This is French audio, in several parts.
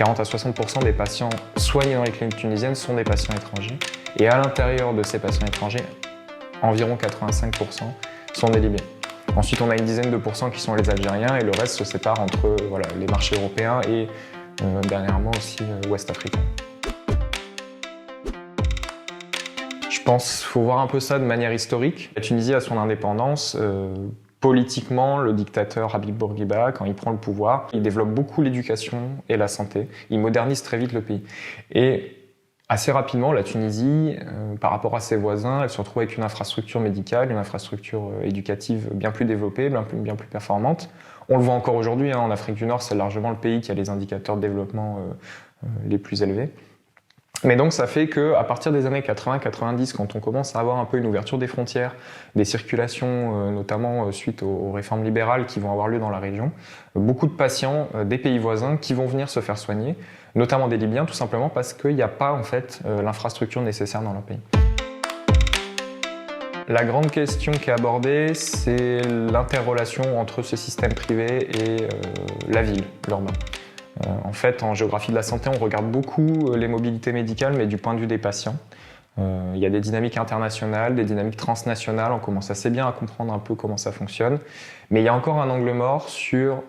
40 à 60% des patients soignés dans les cliniques tunisiennes sont des patients étrangers. Et à l'intérieur de ces patients étrangers, environ 85% sont des Libyens. Ensuite, on a une dizaine de pourcents qui sont les Algériens et le reste se sépare entre les marchés européens et dernièrement aussi ouest africains. Je pense qu'il faut voir un peu ça de manière historique. La Tunisie a son indépendance. Politiquement, le dictateur Habib Bourguiba, quand il prend le pouvoir, il développe beaucoup l'éducation et la santé. Il modernise très vite le pays. Et assez rapidement, la Tunisie, par rapport à ses voisins, elle se retrouve avec une infrastructure médicale, une infrastructure éducative bien plus développée, bien plus performante. On le voit encore aujourd'hui, en Afrique du Nord, c'est largement le pays qui a les indicateurs de développement les plus élevés. Mais donc ça fait qu'à partir des années 80-90, quand on commence à avoir un peu une ouverture des frontières, des circulations, notamment suite aux réformes libérales qui vont avoir lieu dans la région, beaucoup de patients des pays voisins qui vont venir se faire soigner, notamment des Libyens, tout simplement parce qu'il n'y a pas en fait l'infrastructure nécessaire dans leur pays. La grande question qui est abordée, c'est l'interrelation entre ce système privé et la ville, l'urbain. En fait, en géographie de la santé, on regarde beaucoup les mobilités médicales, mais du point de vue des patients. Il y a des dynamiques internationales, des dynamiques transnationales, on commence assez bien à comprendre un peu comment ça fonctionne. Mais il y a encore un angle mort sur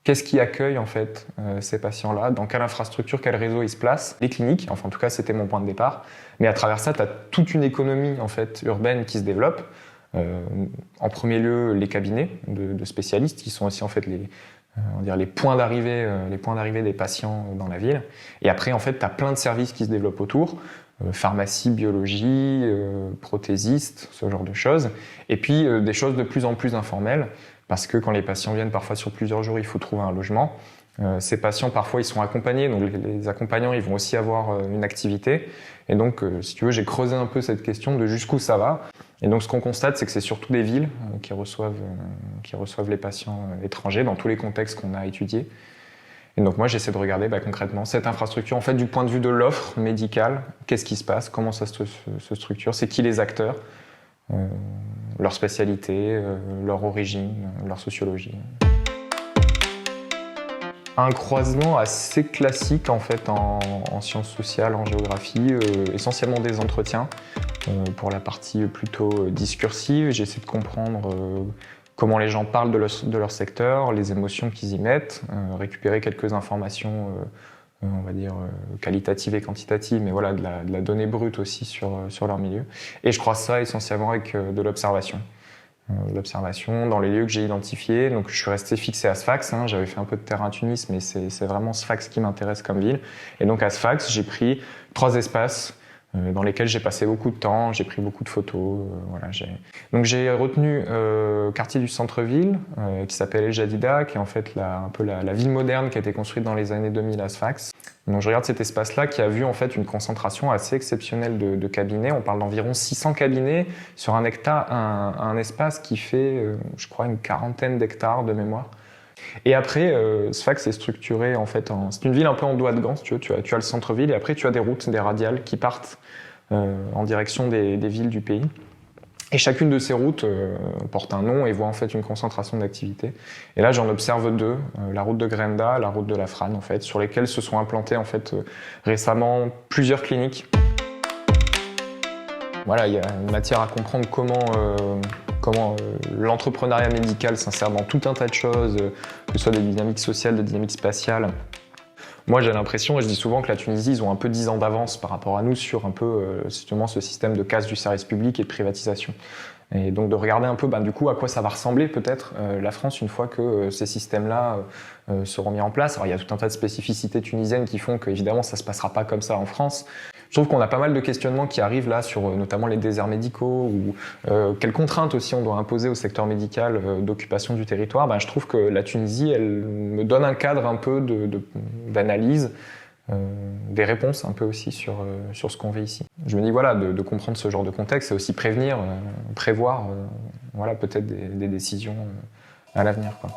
qu'est-ce qui accueille en fait ces patients-là, dans quelle infrastructure, quel réseau ils se placent. Les cliniques, enfin en tout cas c'était mon point de départ, mais à travers ça, tu as toute une économie en fait urbaine qui se développe. En premier lieu, les cabinets de spécialistes qui sont aussi en fait les points d'arrivée des patients dans la ville. Et après, en fait, tu as plein de services qui se développent autour. Pharmacie, biologie, prothésistes, ce genre de choses. Et puis, des choses de plus en plus informelles, parce que quand les patients viennent parfois sur plusieurs jours, il faut trouver un logement. Ces patients, parfois, ils sont accompagnés, donc les accompagnants, ils vont aussi avoir une activité. Et donc, si tu veux, j'ai creusé un peu cette question de jusqu'où ça va. Et donc, ce qu'on constate, c'est que c'est surtout des villes qui reçoivent les patients étrangers dans tous les contextes qu'on a étudiés. Et donc, moi, j'essaie de regarder concrètement cette infrastructure, en fait, du point de vue de l'offre médicale, qu'est-ce qui se passe, comment ça se structure, c'est qui les acteurs, leur spécialité, leur origine, leur sociologie. Un croisement assez classique en fait en sciences sociales, en géographie, essentiellement des entretiens. Pour la partie plutôt discursive, j'essaie de comprendre comment les gens parlent de leur secteur, les émotions qu'ils y mettent, récupérer quelques informations, on va dire qualitatives et quantitatives, mais voilà, de la donnée brute aussi sur leur milieu. Et je croise ça essentiellement avec de l'observation. L'observation dans les lieux que j'ai identifiés. Donc je suis resté fixé à Sfax, j'avais fait un peu de terrain à Tunis, mais c'est vraiment Sfax qui m'intéresse comme ville. Et donc à Sfax, j'ai pris 3 espaces dans lesquels j'ai passé beaucoup de temps, j'ai pris beaucoup de photos. Donc j'ai retenu quartier du centre-ville qui s'appelle El Jadida, qui est en fait un peu la ville moderne qui a été construite dans les années 2000 à Sfax. Donc je regarde cet espace-là qui a vu en fait une concentration assez exceptionnelle de cabinets. On parle d'environ 600 cabinets sur un hectare, un espace qui fait, je crois, une 40aine d'hectares de mémoire. Et après, Sfax est structuré en fait c'est une ville un peu en doigt de gant, si tu veux. Tu as le centre-ville et après tu as des routes, des radiales qui partent en direction des villes du pays. Et chacune de ces routes porte un nom et voit en fait une concentration d'activités. Et là, j'en observe 2, la route de Grenda, la route de la Frane, en fait, sur lesquelles se sont implantées en fait récemment plusieurs cliniques. Voilà, il y a une matière à comprendre comment l'entrepreneuriat médical s'insère dans tout un tas de choses, que ce soit des dynamiques sociales, des dynamiques spatiales. Moi, j'ai l'impression, et je dis souvent que la Tunisie, ils ont un peu 10 ans d'avance par rapport à nous sur un peu justement ce système de casse du service public et de privatisation. Et donc de regarder un peu du coup à quoi ça va ressembler peut-être la France une fois que ces systèmes-là seront mis en place. Alors il y a tout un tas de spécificités tunisiennes qui font qu'évidemment ça se passera pas comme ça en France. Je trouve qu'on a pas mal de questionnements qui arrivent là sur notamment les déserts médicaux ou quelles contraintes aussi on doit imposer au secteur médical d'occupation du territoire. Je trouve que la Tunisie, elle me donne un cadre un peu d'analyse, des réponses un peu aussi sur ce qu'on vit ici. Je me dis voilà, de comprendre ce genre de contexte, c'est aussi prévenir, prévoir peut-être des décisions à l'avenir, quoi.